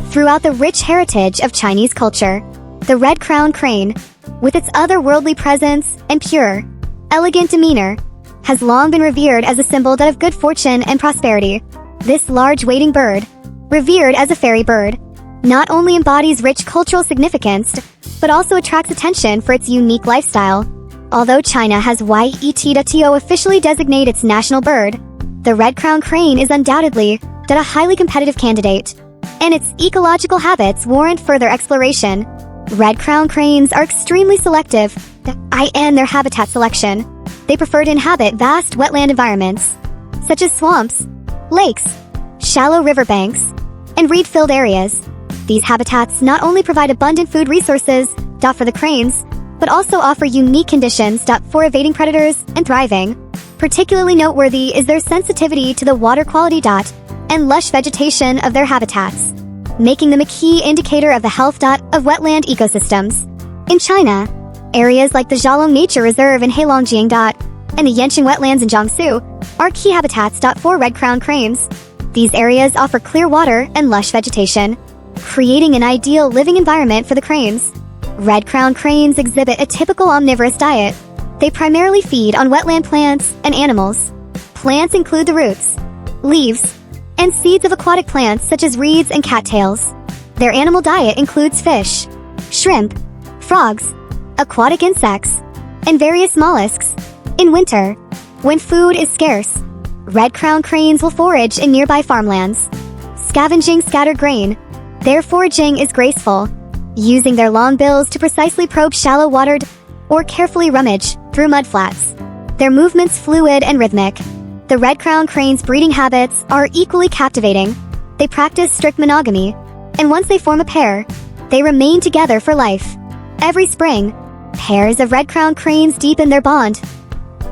throughout the rich heritage of Chinese culture. The red-crowned crane, with its otherworldly presence and pure, elegant demeanor, has long been revered as a symbol that of good fortune and prosperity. This large wading bird, revered as a fairy bird, not only embodies rich cultural significance, but also attracts attention for its unique lifestyle. Although China has YET.TO officially designate its national bird, the red-crowned crane is undoubtedly a highly competitive candidate, and its ecological habits warrant further exploration. Red-crowned cranes are extremely selective in their habitat selection. They prefer to inhabit vast wetland environments, such as swamps, lakes, shallow riverbanks, and reed-filled areas. These habitats not only provide abundant food resources for the cranes, but also offer unique conditions for evading predators and thriving. Particularly noteworthy is their sensitivity to the water quality and lush vegetation of their habitats, making them a key indicator of the health of wetland ecosystems. In China, areas like the Zhalong Nature Reserve in Heilongjiang and the Yanqing Wetlands in Jiangsu are key habitats for red-crowned cranes. These areas offer clear water and lush vegetation, creating an ideal living environment for the cranes. Red-crowned cranes exhibit a typical omnivorous diet. They primarily feed on wetland plants and animals. Plants include the roots, leaves, and seeds of aquatic plants such as reeds and cattails. Their animal diet includes fish, shrimp, frogs, aquatic insects, and various mollusks. In winter, when food is scarce, red-crowned cranes will forage in nearby farmlands, scavenging scattered grain. Their foraging is graceful, using their long bills to precisely probe shallow watered or carefully rummage through mudflats. Their movements fluid and rhythmic. The red-crowned crane's breeding habits are equally captivating. They practice strict monogamy, and once they form a pair, they remain together for life. Every spring, pairs of red-crowned cranes deepen their bond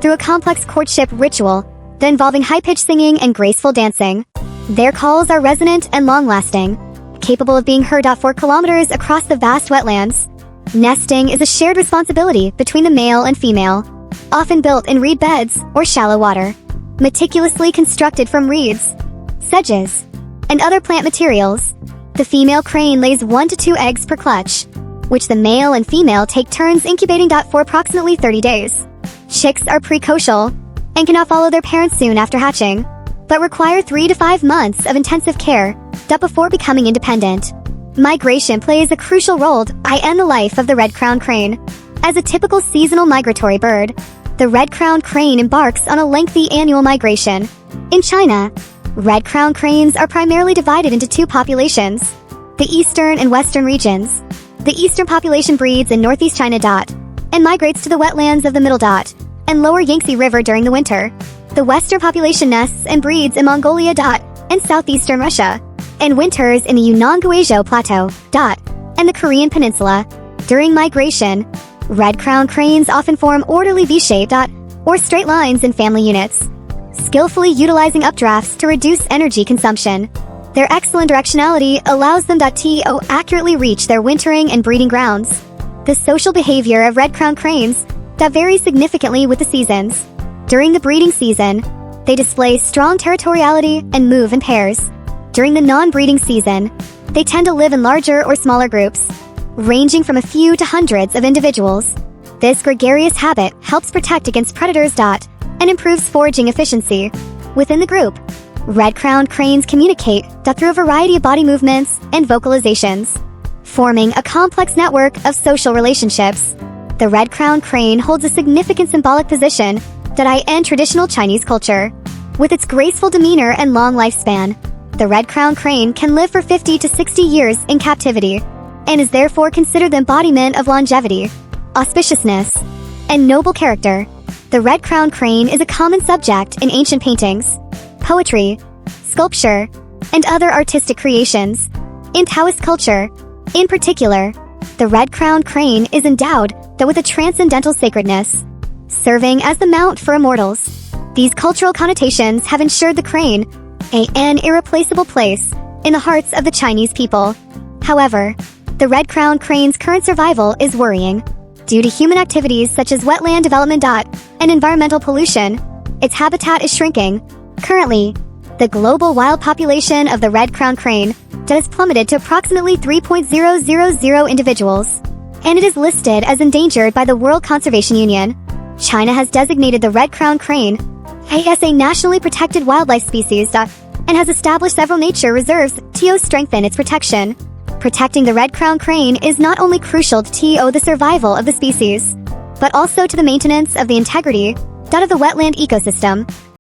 through a complex courtship ritual involving high-pitched singing and graceful dancing. Their calls are resonant and long-lasting, capable of being heard 4 kilometers across the vast wetlands. Nesting is a shared responsibility between the male and female, often built in reed beds or shallow water. Meticulously constructed from reeds, sedges, and other plant materials, the female crane lays 1 to 2 eggs per clutch, which the male and female take turns incubating for approximately 30 days. Chicks are precocial and cannot follow their parents soon after hatching, but require 3 to 5 months of intensive care before becoming independent. Migration plays a crucial role in the life of the red-crowned crane. As a typical seasonal migratory bird, the red-crowned crane embarks on a lengthy annual migration. In China, red-crowned cranes are primarily divided into 2 populations, the eastern and western regions. The eastern population breeds in northeast China and migrates to the wetlands of the middle and lower Yangtze River during the winter. The western population nests and breeds in Mongolia and southeastern Russia, and winters in the Yunnan-Guizhou Plateau and the Korean Peninsula. During migration, red-crowned cranes often form orderly V-shaped or straight lines in family units, skillfully utilizing updrafts to reduce energy consumption. Their excellent directionality allows them to accurately reach their wintering and breeding grounds. The social behavior of red-crowned cranes varies significantly with the seasons. During the breeding season, they display strong territoriality and move in pairs. During the non-breeding season, they tend to live in larger or smaller groups, ranging from a few to hundreds of individuals. This gregarious habit helps protect against predators and improves foraging efficiency. Within the group, red-crowned cranes communicate through a variety of body movements and vocalizations, forming a complex network of social relationships. The red-crowned crane holds a significant symbolic position in traditional Chinese culture. With its graceful demeanor and long lifespan, the red-crowned crane can live for 50 to 60 years in captivity, and is therefore considered the embodiment of longevity, auspiciousness, and noble character. The red-crowned crane is a common subject in ancient paintings, poetry, sculpture, and other artistic creations. In Taoist culture, in particular, the red-crowned crane is endowed with a transcendental sacredness, serving as the mount for immortals. These cultural connotations have ensured the crane an irreplaceable place in the hearts of the Chinese people. However, the red-crowned crane's current survival is worrying. Due to human activities such as wetland development and environmental pollution, its habitat is shrinking. Currently, the global wild population of the red-crowned crane that has plummeted to approximately 3.000 individuals, and it is listed as endangered by the World Conservation Union. China has designated the red-crowned crane as a nationally protected wildlife species and has established several nature reserves to strengthen its protection. Protecting the red-crowned crane is not only crucial to the survival of the species, but also to the maintenance of the integrity of the wetland ecosystem.